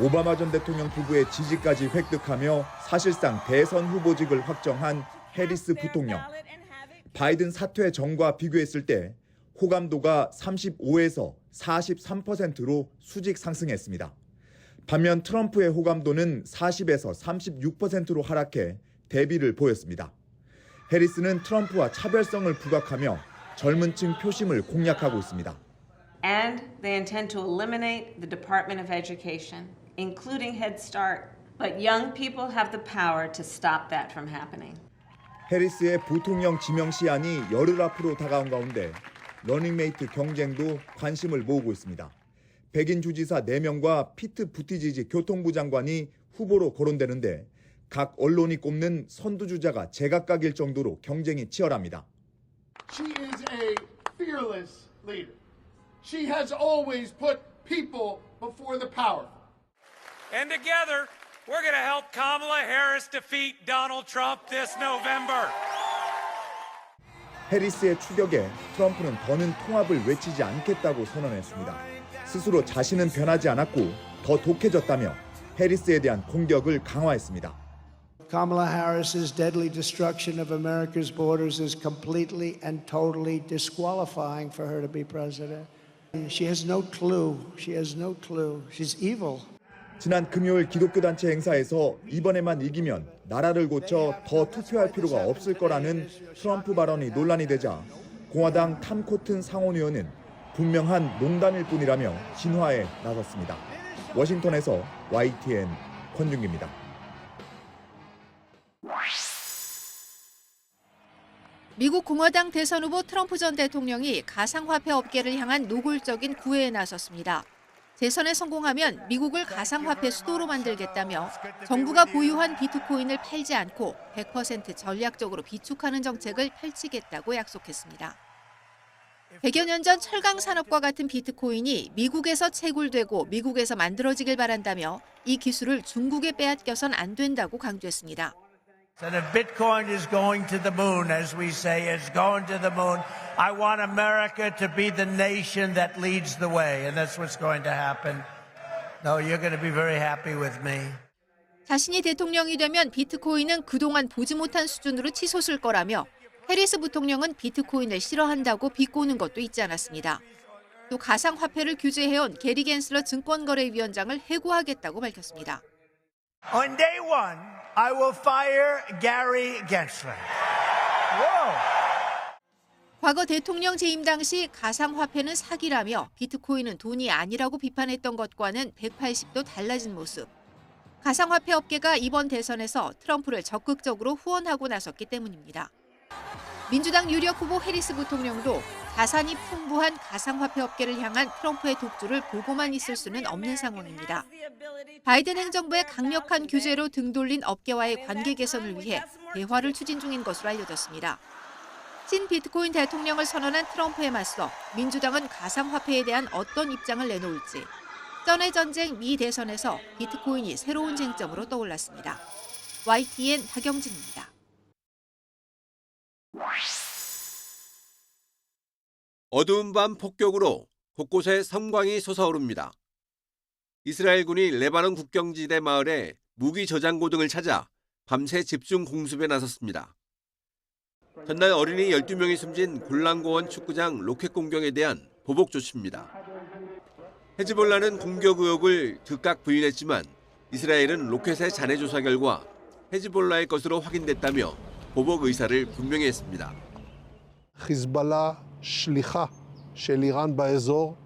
오바마 전 대통령 부부의 지지까지 획득하며 사실상 대선 후보직을 확정한 해리스 부통령. 바이든 사퇴 전과 비교했을 때 호감도가 35에서 43%로 수직 상승했습니다. 반면 트럼프의 호감도는 40에서 36%로 하락해 대비를 보였습니다. 해리스는 트럼프와 차별성을 부각하며 젊은 층 표심을 공략하고 있습니다. And they intend to eliminate the Department of Education, including Head Start. But young people have the power to stop that from happening. 해리스의 부통령 지명 시한이 열흘 앞으로 다가온 가운데 러닝메이트 경쟁도 관심을 모으고 있습니다. 백인 주지사 4명과 피트 부티지지 교통부 장관이 후보로 거론되는데 각 언론이 꼽는 선두주자가 제각각일 정도로 경쟁이 치열합니다. She is a fearless leader. She has always put people before the powerful. And together, we're going to help Kamala Harris defeat Donald Trump this November. 해리스의 추격에 트럼프는 더는 통합을 외치지 않겠다고 선언했습니다. 스스로 자신은 변하지 않았고 더 독해졌다며 해리스에 대한 공격을 강화했습니다. Kamala Harris's deadly destruction of America's borders is completely and totally disqualifying for her to be president. She has no clue. She has no clue. She's evil. 지난 금요일 기독교 단체 행사에서 이번에만 이기면 나라를 고쳐 더 투표할 필요가 없을 거라는 트럼프 발언이 논란이 되자 공화당 탐 코튼 상원의원은 분명한 농담일 뿐이라며 진화에 나섰습니다. 워싱턴에서 YTN 권준기입니다. 미국 공화당 대선 후보 트럼프 전 대통령이 가상화폐 업계를 향한 노골적인 구애에 나섰습니다. 재선에 성공하면 미국을 가상화폐 수도로 만들겠다며 정부가 보유한 비트코인을 팔지 않고 100% 전략적으로 비축하는 정책을 펼치겠다고 약속했습니다. 100여 년 전 철강 산업과 같은 비트코인이 미국에서 채굴되고 미국에서 만들어지길 바란다며 이 기술을 중국에 빼앗겨선 안 된다고 강조했습니다. And if Bitcoin is going to the moon, as we say, it's going to the moon, I want America to be the nation that leads the way, and that's what's going to happen. No, you're going to be very happy with me. 자신이 대통령이 되면 비트코인은 그동안 보지 못한 수준으로 치솟을 거라며 해리스 부통령은 비트코인을 싫어한다고 비꼬는 것도 잊지 않았습니다. 또 가상화폐를 규제해온 게리 겐슬러 증권거래위원장을 해고하겠다고 밝혔습니다. On day one, I will fire Gary Gensler. Whoa. 과거 대통령 재임 당시 가상화폐는 사기라며 비트코인은 돈이 아니라고 비판했던 것과는 180도 달라진 모습. 가상화폐 업계가 이번 대선에서 트럼프를 적극적으로 후원하고 나섰기 때문입니다. 민주당 유력 후보 해리스 부통령도 자산이 풍부한 가상화폐 업계를 향한 트럼프의 독주를 보고만 있을 수는 없는 상황입니다. 바이든 행정부의 강력한 규제로 등 돌린 업계와의 관계 개선을 위해 대화를 추진 중인 것으로 알려졌습니다. 친 비트코인 대통령을 선언한 트럼프에 맞서 민주당은 가상화폐에 대한 어떤 입장을 내놓을지 전의 전쟁 미 대선에서 비트코인이 새로운 쟁점으로 떠올랐습니다. YTN 박영진입니다. 어두운 밤 폭격으로 곳곳에 섬광이 솟아오릅니다. 이스라엘군이 레바논 국경지대 마을에 무기 저장고 등을 찾아 밤새 집중 공습에 나섰습니다. 전날 어린이 12명이 숨진 골란고원 축구장 로켓 공격에 대한 보복 조치입니다. 헤즈볼라는 공격 의혹을 즉각 부인했지만 이스라엘은 로켓의 잔해 조사 결과 헤즈볼라의 것으로 확인됐다며 보복 의사를 분명히 했습니다. חיזבאללה שליחה של איראן באזור.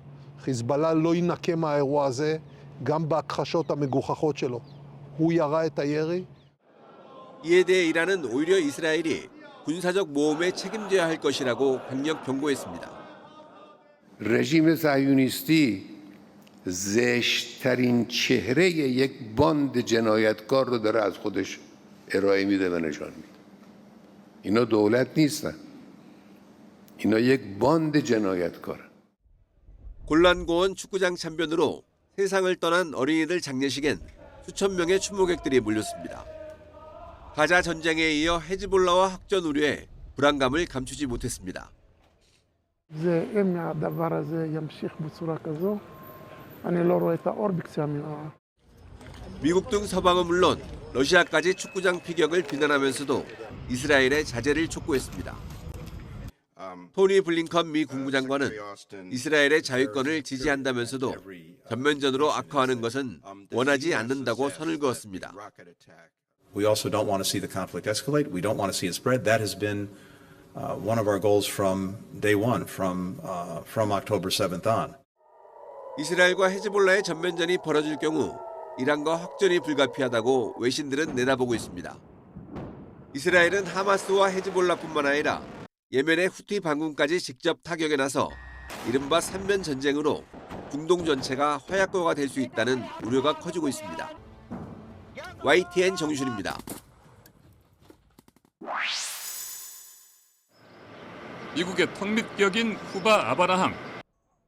חיזבאללה לא ינקה מהאירוע הזה גם בהכחשות המגוחכות שלו. הוא ירה את הירי. 이에 대해 이란은 오히려 이스라엘이 군사적 모험에 책임져야 할 것이라고 강력 경고했습니다. رژیم صهیونیستی زشت‌ترین چهره یک باند جنایتکار رو داره از خودش ارائه میده و نشان میده. اینا دولت نیستن. اینا یک باند جنایتکارن. 골란고원 축구장 참변으로 세상을 떠난 어린이들 장례식엔 수천 명의 추모객들이 몰렸습니다. 가자 전쟁에 이어 헤즈볼라와 확전 우려에 불안감을 감추지 못했습니다. אם הדבר הזה ימשיך בצורה כזו, אני לא רואה את האור בקצה המנהרה. 미국 등 서방은 물론 러시아까지 축구장 피격을 비난하면서도 이스라엘의 자제를 촉구했습니다. 토니 블링컨 미 국무장관은 이스라엘의 자유권을 지지한다면서도 전면전으로 악화하는 것은 원하지 않는다고 선을 그었습니다. We also don't want to see the conflict escalate. We don't want to see it spread. That has been one of our goals from day one, from October 7th on. 이스라엘과 헤즈볼라의 전면전이 벌어질 경우 이란과 확전이 불가피하다고 외신들은 내다보고 있습니다. 이스라엘은 하마스와 헤즈볼라뿐만 아니라 예멘의 후티 반군까지 직접 타격에 나서 이른바 삼면 전쟁으로 중동 전체가 화약고가 될 수 있다는 우려가 커지고 있습니다. YTN 정유실입니다. 미국의 턱밑격인 쿠바 아바라함.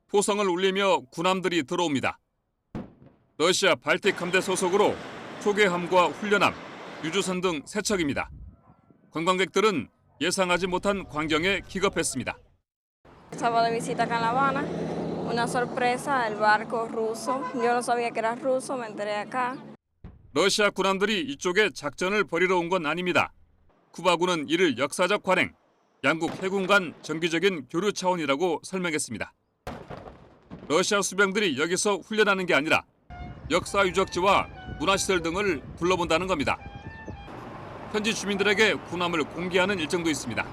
포성을 울리며 군함들이 들어옵니다. 러시아 발틱 함대 소속으로 초계함과 훈련함, 유조선 등 세척입니다. 관광객들은 예상하지 못한 광경에 기겁했습니다. Estaba de visita acá en La Habana, una sorpresa, el barco ruso. Yo no sabía que era ruso, me enteré acá. 러시아 군함들이 이쪽에 작전을 벌이러 온 건 아닙니다. 쿠바군은 이를 역사적 관행, 양국 해군 간 정기적인 교류 차원이라고 설명했습니다. 러시아 수병들이 여기서 훈련하는 게 아니라 역사 유적지와 문화시설 등을 둘러본다는 겁니다. 현지 주민들에게 군함을 공개하는 일정도 있습니다.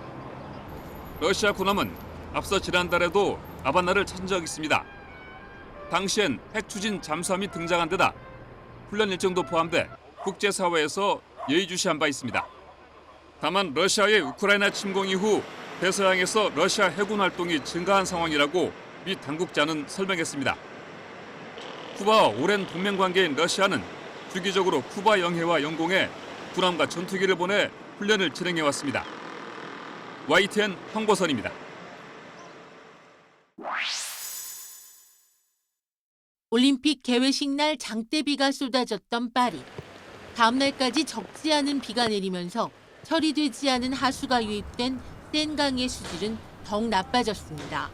러시아 군함은 앞서 지난달에도 아바나를 찾은 적이 있습니다. 당시엔 핵 추진 잠수함이 등장한 데다 훈련 일정도 포함돼 국제사회에서 예의주시한 바 있습니다. 다만 러시아의 우크라이나 침공 이후 대서양에서 러시아 해군 활동이 증가한 상황이라고 미 당국자는 설명했습니다. 쿠바와 오랜 동맹관계인 러시아는 주기적으로 쿠바 영해와 영공에 군함과 전투기를 보내 훈련을 진행해왔습니다. YTN 황보선입니다. 올림픽 개회식 날 장대비가 쏟아졌던 파리. 다음 날까지 적지 않은 비가 내리면서 처리되지 않은 하수가 유입된 센강의 수질은 더욱 나빠졌습니다.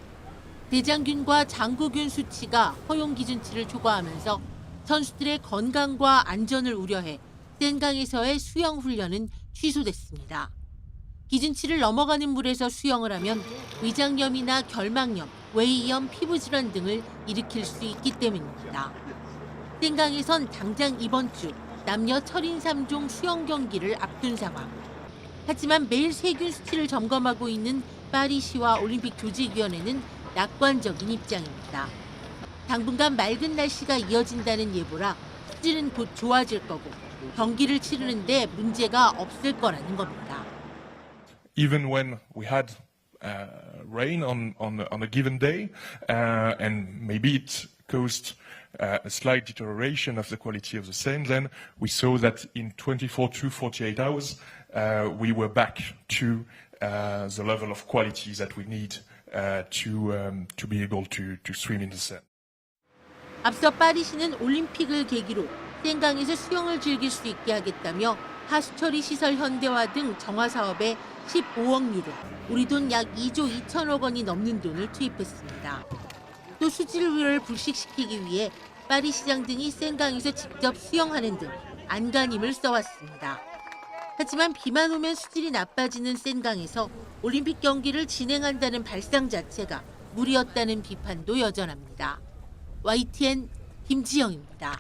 대장균과 장구균 수치가 허용 기준치를 초과하면서 선수들의 건강과 안전을 우려해 센강에서의 수영 훈련은 취소됐습니다. 기준치를 넘어가는 물에서 수영을 하면 위장염이나 결막염, 외이염, 피부질환 등을 일으킬 수 있기 때문입니다. 센강에선 당장 이번 주 남녀 철인 3종 수영 경기를 앞둔 상황. 하지만 매일 세균 수치를 점검하고 있는 파리시와 올림픽 조직위원회는 낙관적인 입장입니다. 당분간 맑은 날씨가 이어진다는 예보라 수질은 곧 좋아질 거고 경기를 치르는데 문제가 없을 거라는 겁니다. Even when we had rain on a given day, and maybe it caused a slight deterioration of the quality of the Seine, then we saw that in 24 to 48 hours, we were back to the level of quality that we need to be able to swim in the Seine. 앞서 파리시는 올림픽을 계기로 센강에서 수영을 즐길 수 있게 하겠다며 하수처리 시설 현대화 등 정화 사업에 15억 유로, 우리 돈 약 2조 2천억 원이 넘는 돈을 투입했습니다. 또 수질 우려를 불식시키기 위해 파리 시장 등이 센강에서 직접 수영하는 등 안간힘을 써왔습니다. 하지만 비만 오면 수질이 나빠지는 센강에서 올림픽 경기를 진행한다는 발상 자체가 무리였다는 비판도 여전합니다. YTN 김지영입니다.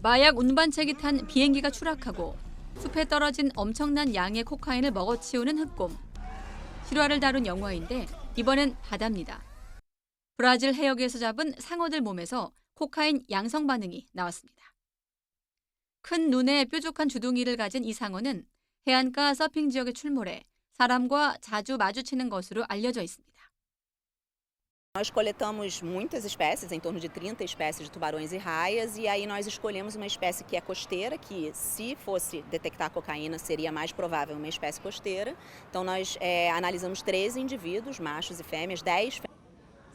마약 운반책이 탄 비행기가 추락하고 숲에 떨어진 엄청난 양의 코카인을 먹어치우는 흑곰. 실화를 다룬 영화인데 이번엔 바다입니다. 브라질 해역에서 잡은 상어들 몸에서 코카인 양성 반응이 나왔습니다. 큰 눈에 뾰족한 주둥이를 가진 이 상어는 해안가 서핑 지역에 출몰해 사람과 자주 마주치는 것으로 알려져 있습니다. Nós coletamos muitas espécies, em torno de 30 espécies de tubarões e raias, e aí nós escolhemos uma espécie que é costeira, que se fosse detectar cocaína seria mais provável uma espécie costeira. Então nós analisamos 13 indivíduos, machos e fêmeas, 10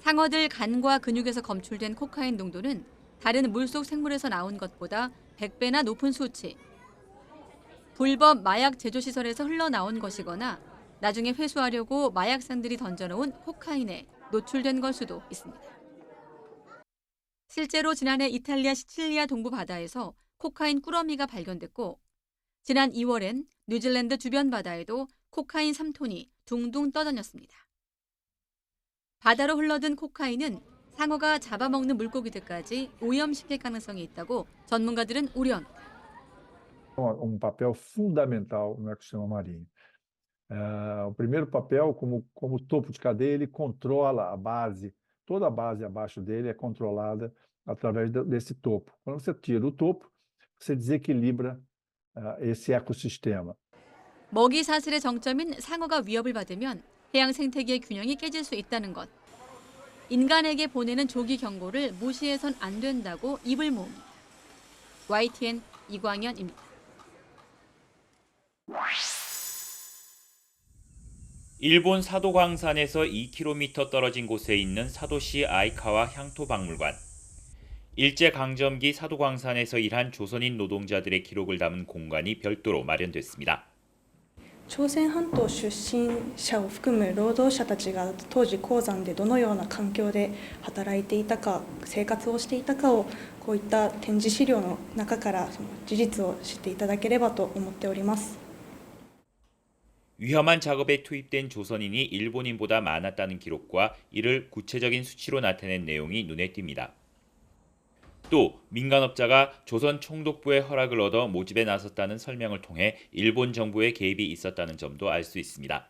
상어들 간과 근육에서 검출된 코카인 농도는 다른 물속 생물에서 나온 것보다 100배나 높은 수치. 불법 마약 제조시설에서 흘러나온 것이거나 나중에 회수하려고 마약상들이 던져놓은 코카인에 노출된 걸 수도 있습니다. 실제로 지난해 이탈리아 시칠리아 동부 바다에서 코카인 꾸러미가 발견됐고 지난 2월엔 뉴질랜드 주변 바다에도 코카인 3톤이 둥둥 떠다녔습니다. 바다로 흘러든 코카인은 상어가 잡아먹는 물고기들까지 오염시킬 가능성이 있다고 전문가들은 우려합니다. papel fundamental no ecossistema marinho. O primeiro papel, como topo de cadeia, ele controla a base, toda a base abaixo dele é controlada através desse topo. Quando você tira o topo, você desequilibra esse ecossistema. 먹이 사슬의 정점인 상어가 위협을 받으면 해양 생태계의 균형이 깨질 수 있다는 것. 인간에게 보내는 조기 경고를 무시해선 안 된다고 입을 모읍니다. YTN 이광현입니다. 일본 사도광산에서 2km 떨어진 곳에 있는 사도시 아이카와 향토박물관. 일제강점기 사도광산에서 일한 조선인 노동자들의 기록을 담은 공간이 별도로 마련됐습니다. 朝鮮半島出身者を含む労働者たちが当時鉱山でどのような環境で働いていたか生活をしていたかをこういった展示資料の中からその事実を知っていただければと思っております。 위험한 작업에 투입된 조선인이 일본인보다 많았다는 기록과 이를 구체적인 수치로 나타낸 내용이 눈에 띕니다. 또 민간업자가 조선 총독부의 허락을 얻어 모집에 나섰다는 설명을 통해 일본 정부의 개입이 있었다는 점도 알 수 있습니다.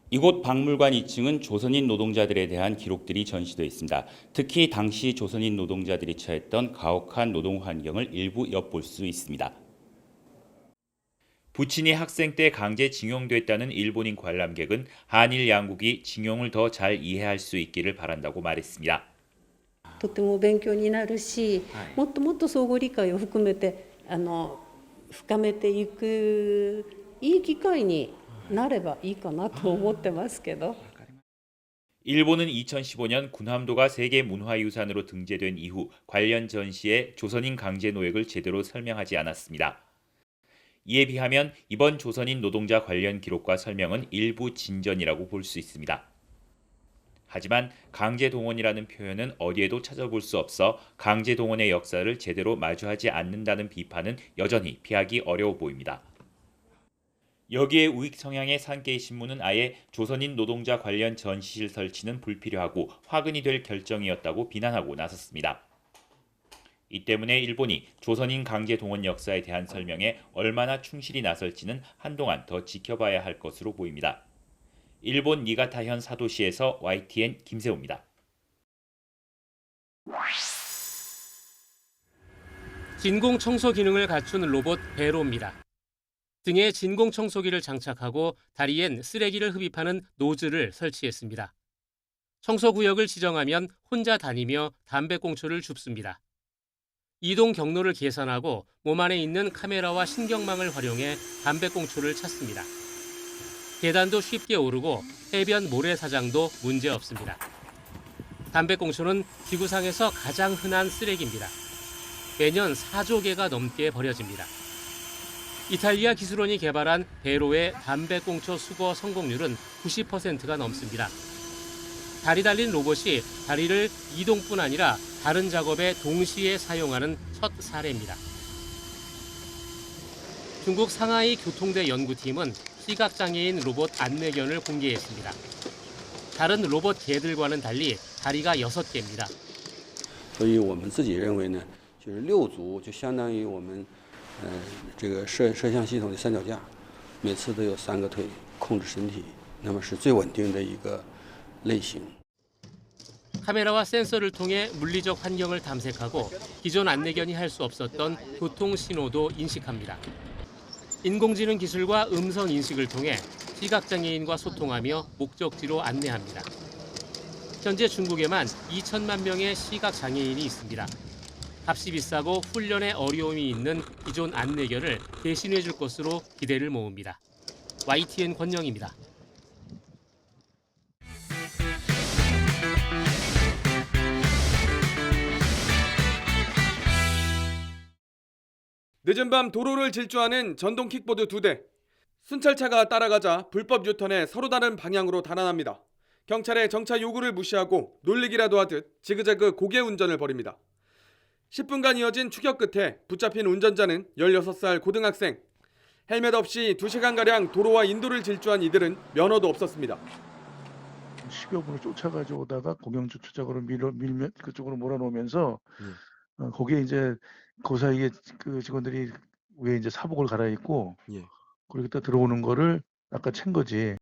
이곳 박물관 2층은 조선인 노동자들에 대한 기록들이 전시되어 있습니다. 특히 당시 조선인 노동자들이 처했던 가혹한 노동 환경을 일부 엿볼 수 있습니다. 부친이 학생 때 강제 징용됐다는 일본인 관람객은 한일 양국이 징용을 더 잘 이해할 수 있기를 바란다고 말했습니다. とても勉強になるし、もっともっと相互理解を含めて深めていくいい機会になればいいかなと思ってますけど。 일본은 2015년 군함도가 세계 문화유산으로 등재된 이후 관련 전시에 조선인 강제 노역을 제대로 설명하지 않았습니다. 이에 비하면 이번 조선인 노동자 관련 기록과 설명은 일부 진전이라고 볼 수 있습니다. 하지만 강제동원이라는 표현은 어디에도 찾아볼 수 없어 강제동원의 역사를 제대로 마주하지 않는다는 비판은 여전히 피하기 어려워 보입니다. 여기에 우익 성향의 산케이 신문은 아예 조선인 노동자 관련 전시실 설치는 불필요하고 화근이 될 결정이었다고 비난하고 나섰습니다. 이 때문에 일본이 조선인 강제동원 역사에 대한 설명에 얼마나 충실히 나설지는 한동안 더 지켜봐야 할 것으로 보입니다. 일본 니가타현 사도시에서 YTN 김세호입니다. 진공 청소 기능을 갖춘 로봇 베로입니다. 등에 진공 청소기를 장착하고 다리엔 쓰레기를 흡입하는 노즐을 설치했습니다. 청소 구역을 지정하면 혼자 다니며 담배꽁초를 줍습니다. 이동 경로를 계산하고 몸 안에 있는 카메라와 신경망을 활용해 담배꽁초를 찾습니다. 계단도 쉽게 오르고 해변 모래사장도 문제없습니다. 담배꽁초는 지구상에서 가장 흔한 쓰레기입니다. 매년 4조 개가 넘게 버려집니다. 이탈리아 기술원이 개발한 베로의 담배꽁초 수거 성공률은 90%가 넘습니다. 다리 달린 로봇이 다리를 이동뿐 아니라 다른 작업에 동시에 사용하는 첫 사례입니다. 중국 상하이 교통대 연구팀은 시각장애인 로봇 안내견을 공개했습니다. 다른 로봇 개들과는 달리 다리가 6개입니다. 所以我们自己认为呢，就是6组就相当于我们这个摄像系统的三脚架，每次都有3个腿控制身体，那么是最稳定的一个类型。 카메라와 센서를 통해 물리적 환경을 탐색하고 기존 안내견이 할 수 없었던 교통 신호도 인식합니다. 인공지능 기술과 음성 인식을 통해 시각장애인과 소통하며 목적지로 안내합니다. 현재 중국에만 2천만 명의 시각장애인이 있습니다. 값이 비싸고 훈련에 어려움이 있는 기존 안내견을 대신해 줄 것으로 기대를 모읍니다. YTN 권영입니다. 늦은 밤 도로를 질주하는 전동 킥보드 2대. 순찰차가 따라가자 불법 유턴해 서로 다른 방향으로 달아납니다. 경찰의 정차 요구를 무시하고 놀리기라도 하듯 지그재그 고개 운전을 벌입니다. 10분간 이어진 추격 끝에 붙잡힌 운전자는 16살 고등학생. 헬멧 없이 2시간가량 도로와 인도를 질주한 이들은 면허도 없었습니다. 10여 분을 쫓아가지고 오다가 공영주차장으로 밀면 그쪽으로 몰아놓으면서 거기에 이제 그 사이에 그 직원들이 위에 이제 사복을 갈아입고 그러겠다 들어오는 거를 아까 챈 거지.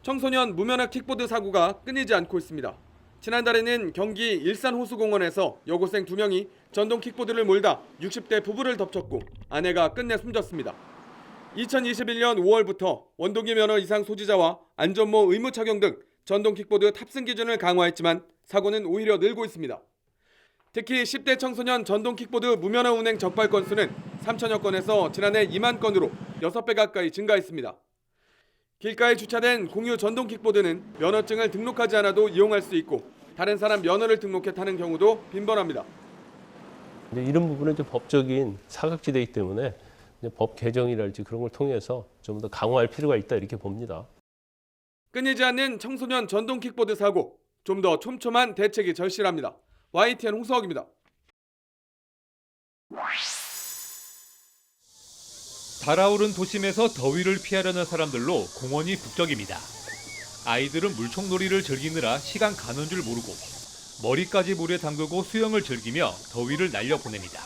청소년 무면허 킥보드 사고가 끊이지 않고 있습니다. 지난달에는 경기 일산호수공원에서 여고생 2명이 전동 킥보드를 몰다 60대 부부를 덮쳤고 아내가 끝내 숨졌습니다. 2021년 5월부터 원동기 면허 이상 소지자와 안전모 의무 착용 등 전동 킥보드 탑승 기준을 강화했지만 사고는 오히려 늘고 있습니다. 특히 10대 청소년 전동 킥보드 무면허 운행 적발 건수는 3천여 건에서 지난해 2만 건으로 6배 가까이 증가했습니다. 길가에 주차된 공유 전동 킥보드는 면허증을 등록하지 않아도 이용할 수 있고 다른 사람 면허를 등록해 타는 경우도 빈번합니다. 이런 부분은 좀 법적인 사각지대이기 때문에 법 개정이랄지 그런 걸 통해서 좀 더 강화할 필요가 있다 이렇게 봅니다. 끊이지 않는 청소년 전동 킥보드 사고, 좀 더 촘촘한 대책이 절실합니다. YTN 홍석입니다. 달아오른 도심에서 더위를 피하려는 사람들로 공원이 북적입니다. 아이들은 물총놀이를 즐기느라 시간 가는 줄 모르고 머리까지 물에 담그고 수영을 즐기며 더위를 날려보냅니다.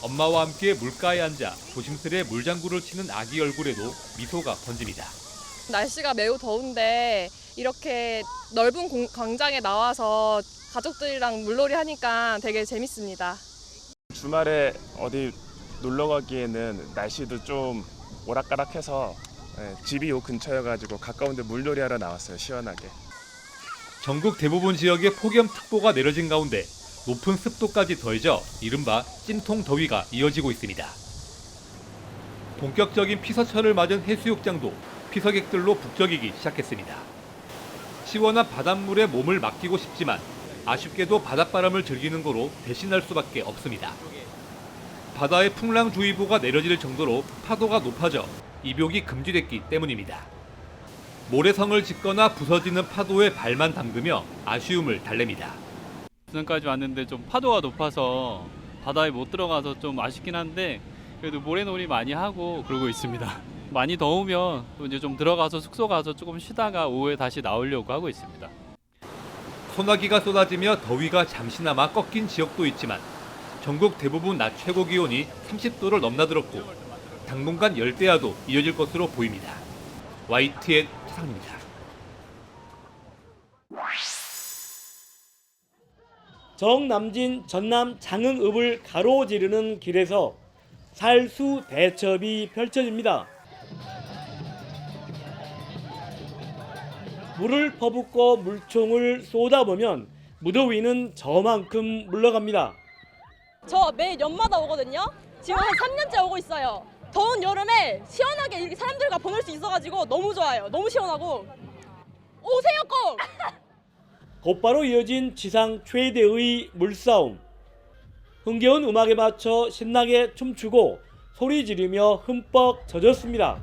엄마와 함께 물가에 앉아 조심스레 물장구를 치는 아기 얼굴에도 미소가 번집니다. 날씨가 매우 더운데 이렇게 넓은 광장에 나와서 가족들이랑 물놀이 하니까 되게 재밌습니다. 주말에 어디 놀러 가기에는 날씨도 좀 오락가락해서 집이 요 근처여가지고 가까운데 물놀이 하러 나왔어요. 시원하게. 전국 대부분 지역에 폭염특보가 내려진 가운데 높은 습도까지 더해져 이른바 찜통 더위가 이어지고 있습니다. 본격적인 피서철을 맞은 해수욕장도 피서객들로 북적이기 시작했습니다. 시원한 바닷물에 몸을 맡기고 싶지만 아쉽게도 바닷바람을 즐기는 거로 대신할 수밖에 없습니다. 바다에 풍랑주의보가 내려질 정도로 파도가 높아져 입욕이 금지됐기 때문입니다. 모래성을 짚거나 부서지는 파도에 발만 담그며 아쉬움을 달랩니다. 부산까지 왔는데 좀 파도가 높아서 바다에 못 들어가서 좀 아쉽긴 한데 그래도 모래놀이 많이 하고 그러고 있습니다. 많이 더우면 또 이제 좀 들어가서 숙소 가서 조금 쉬다가 오후에 다시 나오려고 하고 있습니다. 소나기가 쏟아지며 더위가 잠시나마 꺾인 지역도 있지만 전국 대부분 낮 최고 기온이 30도를 넘나들었고 당분간 열대야도 이어질 것으로 보입니다. YTN 최상입니다. 정남진 전남 장흥읍을 가로지르는 길에서 살수 대첩이 펼쳐집니다. 물을 퍼붓고 물총을 쏟아보면 무더위는 저만큼 물러갑니다. 저 매 연마다 오거든요. 지금 한 3년째 오고 있어요. 더운 여름에 시원하게 이렇게 사람들과 보낼 수 있어가지고 너무 좋아요. 너무 시원하고 오세요 꼭! 곧바로 이어진 지상 최대의 물싸움. 흥겨운 음악에 맞춰 신나게 춤추고 소리 지르며 흠뻑 젖었습니다.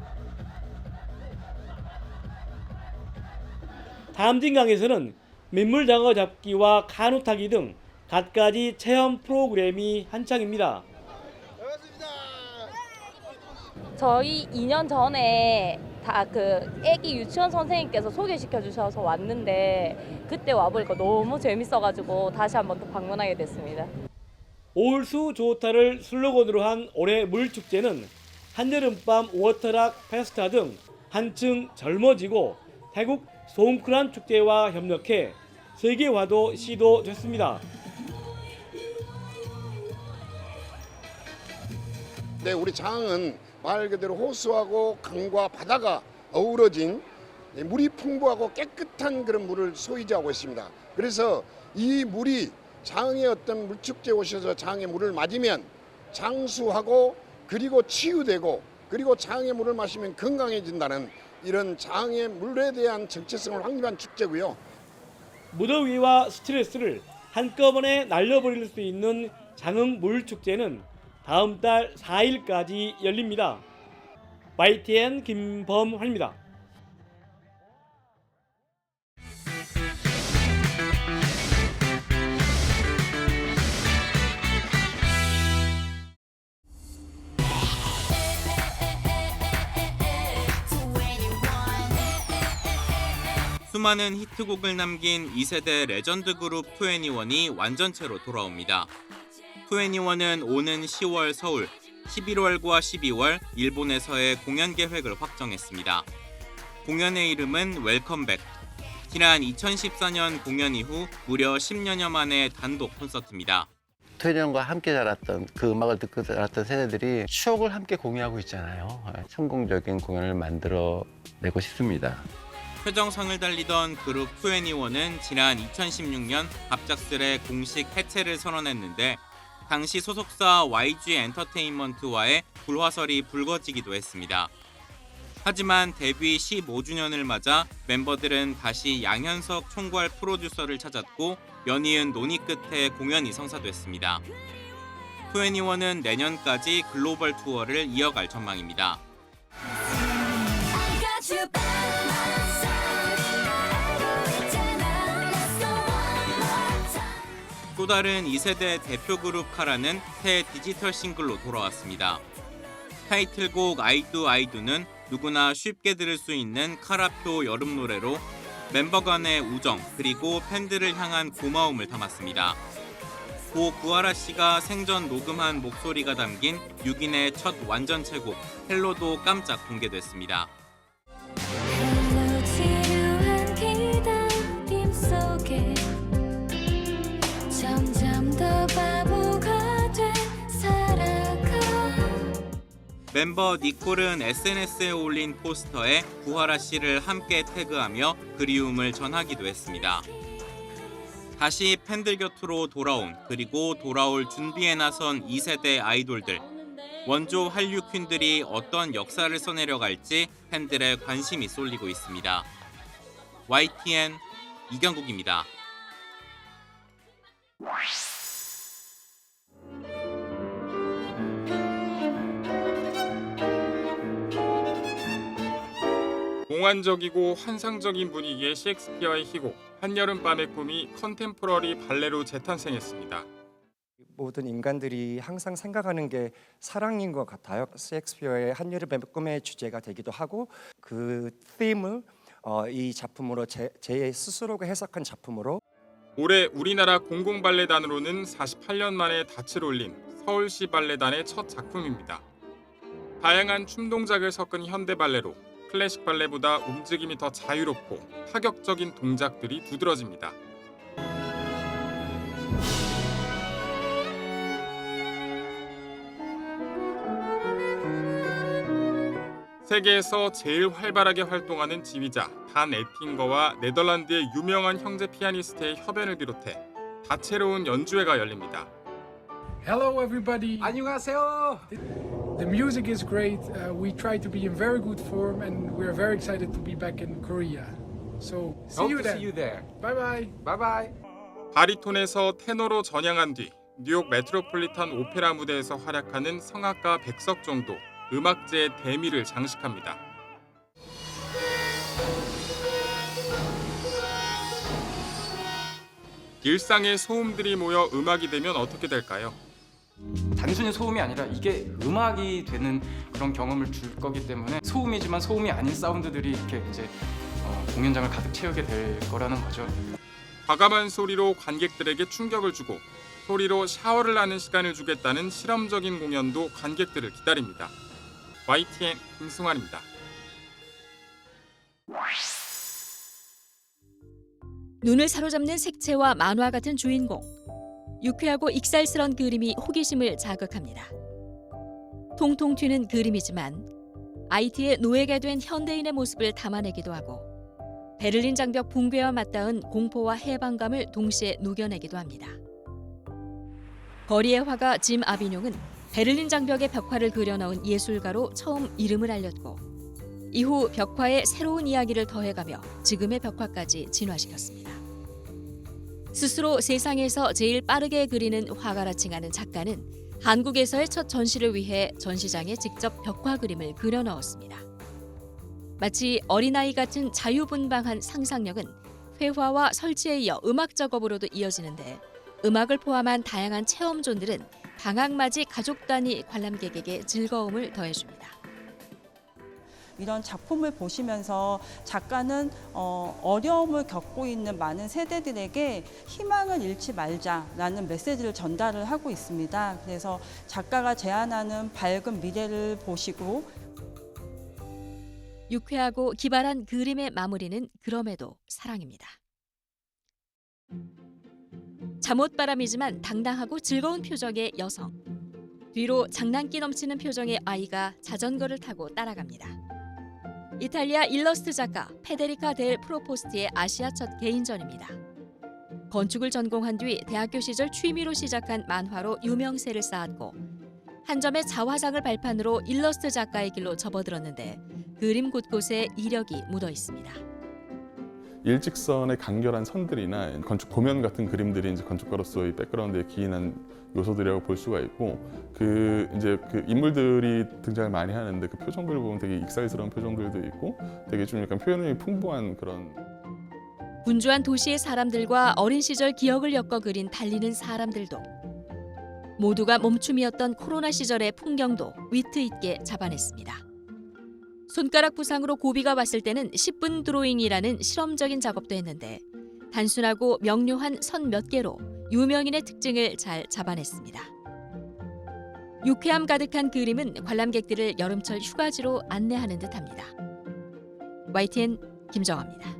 담진강에서는 민물 장어 잡기와 카누 타기 등 갖가지 체험 프로그램이 한창입니다. 저희 2년 전에 다 애기 유치원 선생님께서 소개시켜 주셔서 왔는데 그때 와보니까 너무 재밌어가지고 다시 한번 또 방문하게 됐습니다. 올수 좋다를 슬로건으로 한 올해 물축제는 한여름밤 워터락 페스타 등 한층 젊어지고 태국 송크란 축제와 협력해 세계화도 시도됐습니다. 네, 우리 장흥은 말 그대로 호수하고 강과 바다가 어우러진 물이 풍부하고 깨끗한 그런 물을 소유하고 있습니다. 그래서 이 물이 장흥의 어떤 물축제에 오셔서 장흥의 물을 맞으면 장수하고 그리고 치유되고 그리고 장흥의 물을 마시면 건강해진다는 이런 장흥의 물에 대한 정체성을 확립한 축제고요. 무더위와 스트레스를 한꺼번에 날려버릴 수 있는 장흥 물축제는 다음 달 4일까지 열립니다. YTN 김범환입니다. 수많은 히트곡을 남긴 2세대 레전드 그룹 2NE1이 완전체로 돌아옵니다. 2NE1은 오는 10월 서울, 11월과 12월 일본에서의 공연 계획을 확정했습니다. 공연의 이름은 웰컴백. 지난 2014년 공연 이후 무려 10년여 만의 단독 콘서트입니다. 2NE1과 함께 자랐던 그 음악을 듣고 자랐던 세대들이 추억을 함께 공유하고 있잖아요. 성공적인 공연을 만들어내고 싶습니다. 표정성을 달리던 그룹 2NE1은 지난 2016년 갑작스레 공식 해체를 선언했는데 당시 소속사 YG 엔터테인먼트와의 불화설이 불거지기도 했습니다. 하지만 데뷔 15주년을 맞아 멤버들은 다시 양현석 총괄 프로듀서를 찾았고 연이은 논의 끝에 공연이 성사됐습니다. 2NE1은 내년까지 글로벌 투어를 이어갈 전망입니다. 또 다른 2세대 대표 그룹 카라는 새 디지털 싱글로 돌아왔습니다. 타이틀곡 아이두 아이두는 누구나 쉽게 들을 수 있는 카라표 여름 노래로 멤버 간의 우정 그리고 팬들을 향한 고마움을 담았습니다. 고 구하라 씨가 생전 녹음한 목소리가 담긴 6인의 첫 완전체곡 헬로도 깜짝 공개됐습니다. 멤버 니콜은 SNS에 올린 포스터에 구하라 씨를 함께 태그하며 그리움을 전하기도 했습니다. 다시 팬들 곁으로 돌아온 그리고 돌아올 준비에 나선 2세대 아이돌들. 원조 한류 퀸들이 어떤 역사를 써내려 갈지 팬들의 관심이 쏠리고 있습니다. YTN 이경국입니다. 몽환적이고 환상적인 분위기의 셰익스피어의 희곡 한여름밤의 꿈이 컨템포러리 발레로 재탄생했습니다. 모든 인간들이 항상 생각하는 게 사랑인 것 같아요. 셰익스피어의 한여름밤의 꿈의 주제가 되기도 하고 그 팀을 이 작품으로 제 스스로가 해석한 작품으로 올해 우리나라 공공발레단으로는 48년 만에 닻을 올린 서울시 발레단의 첫 작품입니다. 다양한 춤 동작을 섞은 현대 발레로 클래식 발레보다 움직임이 더 자유롭고 파격적인 동작들이 두드러집니다. 세계에서 제일 활발하게 활동하는 지휘자 단 에팅거와 네덜란드의 유명한 형제 피아니스트의 협연을 비롯해 다채로운 연주회가 열립니다. Hello everybody. 안녕하세요. The music is great. We try to be in very good form and we're very excited to be back in Korea. So see you there. Bye bye. Bye bye. 바리톤에서 테너로 전향한 뒤 뉴욕 메트로폴리탄 오페라 무대에서 활약하는 성악가 백석종도 음악제의 대미를 장식합니다. 일상의 소음들이 모여 음악이 되면 어떻게 될까요? 단순히 소음이 아니라 이게 음악이 되는 그런 경험을 줄 거기 때문에 소음이지만 소음이 아닌 사운드들이 이렇게 이제 공연장을 가득 채우게 될 거라는 거죠. 과감한 소리로 관객들에게 충격을 주고 소리로 샤워를 하는 시간을 주겠다는 실험적인 공연도 관객들을 기다립니다. YTN 김승환입니다. 눈을 사로잡는 색채와 만화 같은 주인공. 유쾌하고 익살스런 그림이 호기심을 자극합니다. 통통 튀는 그림이지만 IT의 노예가 된 현대인의 모습을 담아내기도 하고 베를린 장벽 붕괴와 맞닿은 공포와 해방감을 동시에 녹여내기도 합니다. 거리의 화가 짐 아비뇽은 베를린 장벽의 벽화를 그려넣은 예술가로 처음 이름을 알렸고 이후 벽화에 새로운 이야기를 더해가며 지금의 벽화까지 진화시켰습니다. 스스로 세상에서 제일 빠르게 그리는 화가라 칭하는 작가는 한국에서의 첫 전시를 위해 전시장에 직접 벽화 그림을 그려 넣었습니다. 마치 어린아이 같은 자유분방한 상상력은 회화와 설치에 이어 음악 작업으로도 이어지는데 음악을 포함한 다양한 체험존들은 방학맞이 가족 단위 관람객에게 즐거움을 더해줍니다. 이런 작품을 보시면서 작가는 어려움을 겪고 있는 많은 세대들에게 희망을 잃지 말자라는 메시지를 전달을 하고 있습니다. 그래서 작가가 제안하는 밝은 미래를 보시고 유쾌하고 기발한 그림의 마무리는 그럼에도 사랑입니다. 잠옷바람이지만 당당하고 즐거운 표정의 여성. 뒤로 장난기 넘치는 표정의 아이가 자전거를 타고 따라갑니다. 이탈리아 일러스트 작가 페데리카 델 프로포스티의 아시아 첫 개인전입니다. 건축을 전공한 뒤 대학교 시절 취미로 시작한 만화로 유명세를 쌓았고 한 점의 자화상을 발판으로 일러스트 작가의 길로 접어들었는데 그림 곳곳에 이력이 묻어 있습니다. 일직선의 간결한 선들이나 건축 도면 같은 그림들이 이제 건축가로서의 백그라운드에 기인한 요소들이라고 볼 수가 있고 그 인물들이 등장을 많이 하는데 그 표정들을 보면 되게 익살스러운 표정들도 있고 되게 좀 약간 표현력이 풍부한 그런 분주한 도시의 사람들과 어린 시절 기억을 엮어 그린 달리는 사람들도 모두가 멈춤이었던 코로나 시절의 풍경도 위트 있게 잡아냈습니다. 손가락 부상으로 고비가 왔을 때는 10분 드로잉이라는 실험적인 작업도 했는데 단순하고 명료한 선 몇 개로 유명인의 특징을 잘 잡아냈습니다. 유쾌함 가득한 그림은 관람객들을 여름철 휴가지로 안내하는 듯합니다. YTN 김정아입니다.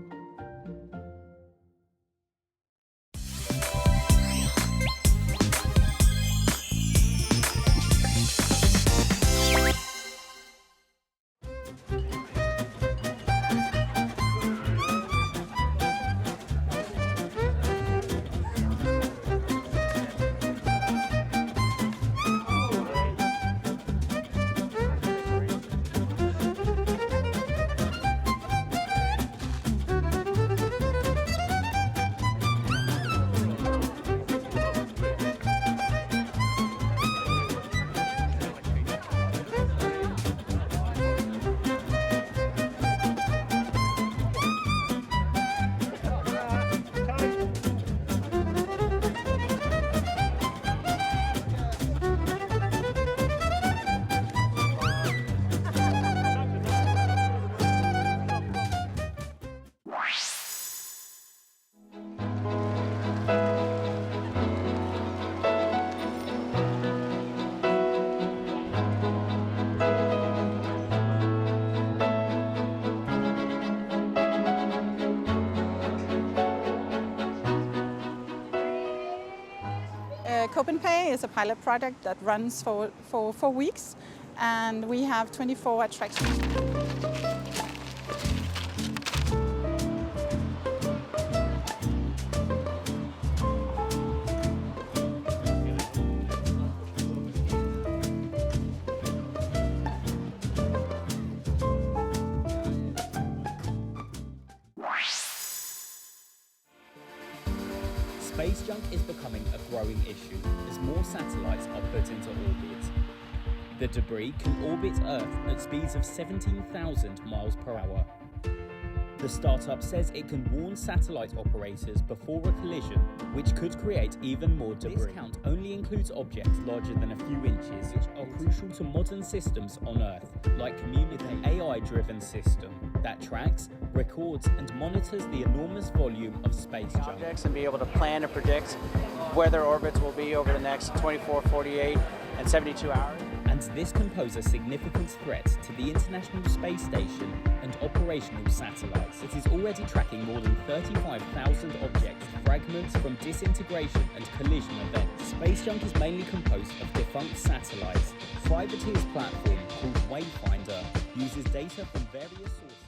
Copenhagen is a pilot project that runs for 4 weeks, and we have 24 attractions. Space junk is becoming a growing issue as more satellites are put into orbit. The debris can orbit Earth at speeds of 17,000 miles per hour. The startup says it can warn satellite operators before a collision, which could create even more debris. This count only includes objects larger than a few inches, which are crucial to modern systems on Earth, like communicating AI-driven system that tracks, records, and monitors the enormous volume of space junk. Objects and be able to plan and predict where their orbits will be over the next 24, 48, and 72 hours. And this can pose a significant threat to the International Space Station and operational satellites. It is already tracking more than 35,000 objects, fragments from disintegration and collision events. Space junk is mainly composed of defunct satellites. Privateer's platform, called Wayfinder, uses data from various sources.